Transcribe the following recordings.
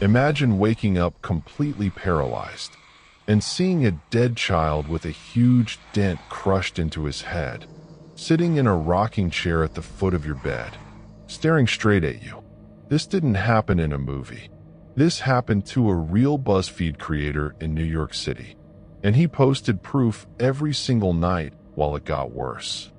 Imagine waking up completely paralyzed and seeing a dead child with a huge dent crushed into his head, sitting in a rocking chair at the foot of your bed, staring straight at you. This didn't happen in a movie. This happened to a real BuzzFeed creator in New York City, and he posted proof every single night while it got worse.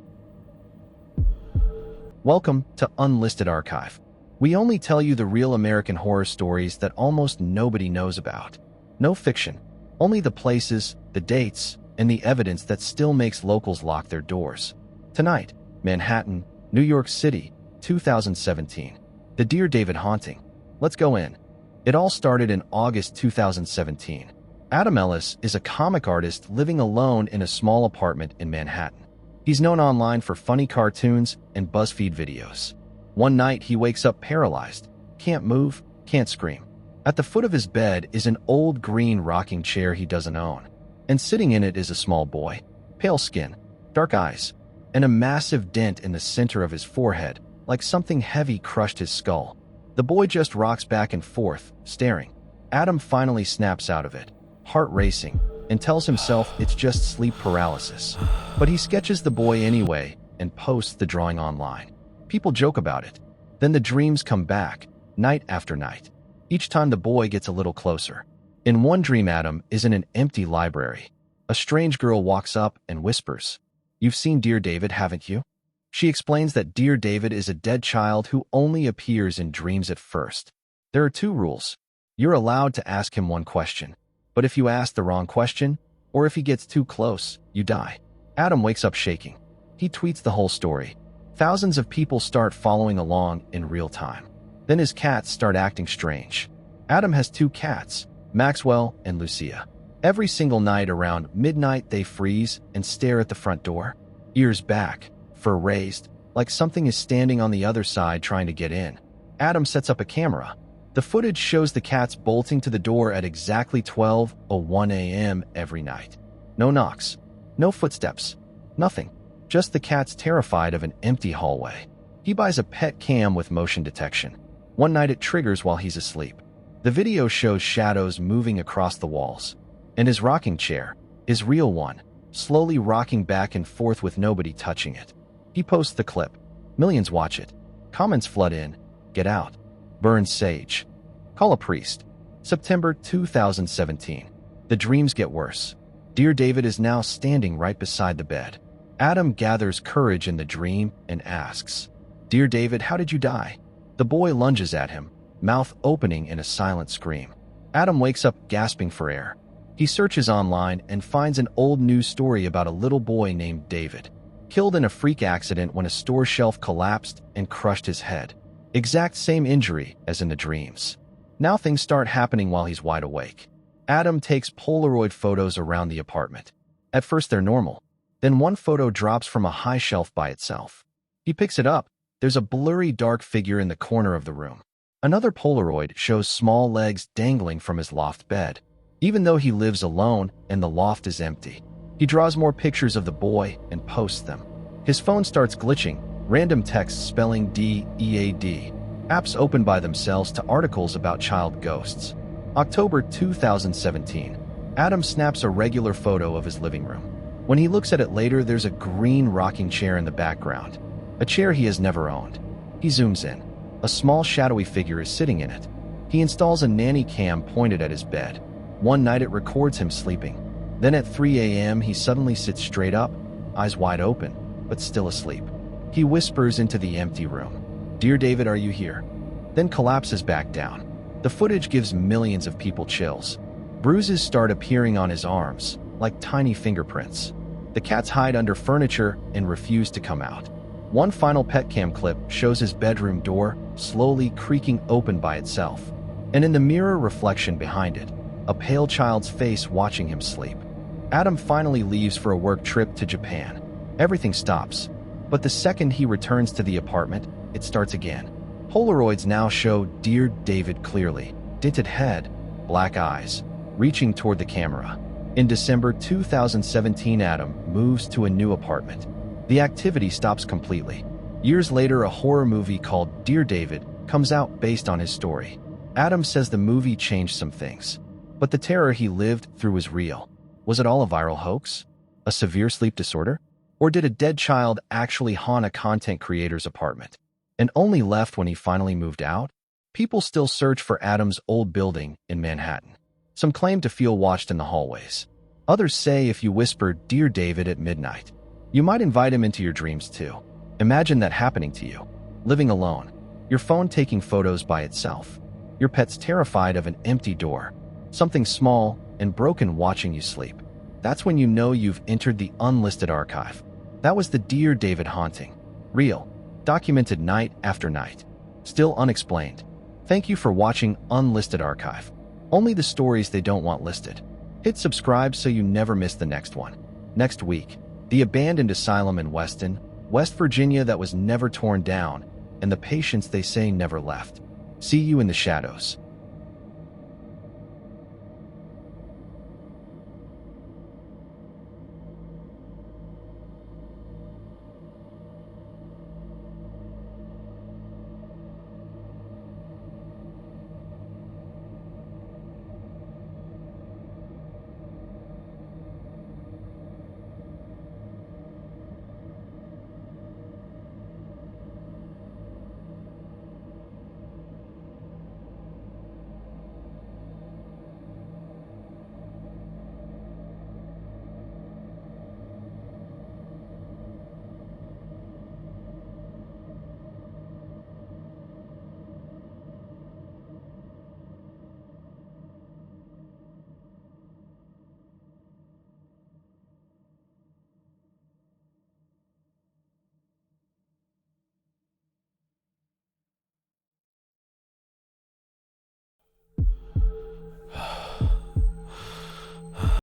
Welcome to Unlisted Archive. We only tell you the real American horror stories that almost nobody knows about. No fiction, only the places, the dates, and the evidence that still makes locals lock their doors. Tonight, Manhattan, New York City, 2017. The Dear David haunting. Let's go in. It all started in August 2017. Adam Ellis is a comic artist living alone in a small apartment in Manhattan. He's known online for funny cartoons and BuzzFeed videos. One night, he wakes up paralyzed. Can't move, can't scream. At the foot of his bed is an old green rocking chair he doesn't own. And sitting in it is a small boy, pale skin, dark eyes, and a massive dent in the center of his forehead, like something heavy crushed his skull. The boy just rocks back and forth, staring. Adam finally snaps out of it, heart racing, and tells himself it's just sleep paralysis. But he sketches the boy anyway and posts the drawing online. People joke about it. Then the dreams come back, night after night. Each time the boy gets a little closer. In one dream, Adam is in an empty library. A strange girl walks up and whispers, "You've seen Dear David, haven't you?" She explains that Dear David is a dead child who only appears in dreams at first. There are two rules. You're allowed to ask him one question, but if you ask the wrong question, or if he gets too close, you die. Adam wakes up shaking. He tweets the whole story. Thousands of people start following along in real time. Then his cats start acting strange. Adam has two cats, Maxwell and Lucia. Every single night around midnight, they freeze and stare at the front door. Ears back, fur raised, like something is standing on the other side trying to get in. Adam sets up a camera. The footage shows the cats bolting to the door at exactly 12:01 a.m. every night. No knocks, no footsteps, nothing. Just the cats terrified of an empty hallway. He buys a pet cam with motion detection. One night it triggers while he's asleep. The video shows shadows moving across the walls. And his rocking chair, his real one, slowly rocking back and forth with nobody touching it. He posts the clip. Millions watch it. Comments flood in. Get out. Burn sage. Call a priest. September 2017. The dreams get worse. Dear David is now standing right beside the bed. Adam gathers courage in the dream and asks, "Dear David, how did you die?" The boy lunges at him, mouth opening in a silent scream. Adam wakes up gasping for air. He searches online and finds an old news story about a little boy named David, killed in a freak accident when a store shelf collapsed and crushed his head. Exact same injury as in the dreams. Now things start happening while he's wide awake. Adam takes Polaroid photos around the apartment. At first they're normal. Then one photo drops from a high shelf by itself. He picks it up. There's a blurry dark figure in the corner of the room. Another Polaroid shows small legs dangling from his loft bed, even though he lives alone and the loft is empty. He draws more pictures of the boy and posts them. His phone starts glitching, random texts spelling DEAD. Apps open by themselves to articles about child ghosts. October 2017. Adam snaps a regular photo of his living room. When he looks at it later, there's a green rocking chair in the background, a chair he has never owned. He zooms in. A small shadowy figure is sitting in it. He installs a nanny cam pointed at his bed. One night it records him sleeping. Then at 3 a.m. he suddenly sits straight up, eyes wide open, but still asleep. He whispers into the empty room, "Dear David, are you here?" Then collapses back down. The footage gives millions of people chills. Bruises start appearing on his arms, like tiny fingerprints. The cats hide under furniture and refuse to come out. One final pet cam clip shows his bedroom door slowly creaking open by itself. And in the mirror reflection behind it, a pale child's face watching him sleep. Adam finally leaves for a work trip to Japan. Everything stops. But the second he returns to the apartment, it starts again. Polaroids now show Dear David clearly. Dented head, black eyes, reaching toward the camera. In December 2017, Adam moves to a new apartment. The activity stops completely. Years later, a horror movie called Dear David comes out based on his story. Adam says the movie changed some things, but the terror he lived through was real. Was it all a viral hoax? A severe sleep disorder? Or did a dead child actually haunt a content creator's apartment and only left when he finally moved out? People still search for Adam's old building in Manhattan. Some claim to feel watched in the hallways. Others say if you whisper, "Dear David," at midnight, you might invite him into your dreams too. Imagine that happening to you. Living alone, your phone taking photos by itself, your pet's terrified of an empty door, something small and broken watching you sleep. That's when you know you've entered the unlisted archive. That was the Dear David haunting. Real, documented night after night. Still unexplained. Thank you for watching Unlisted Archive. Only the stories they don't want listed. Hit subscribe so you never miss the next one. Next week, the abandoned asylum in Weston, West Virginia that was never torn down, and the patients they say never left. See you in the shadows.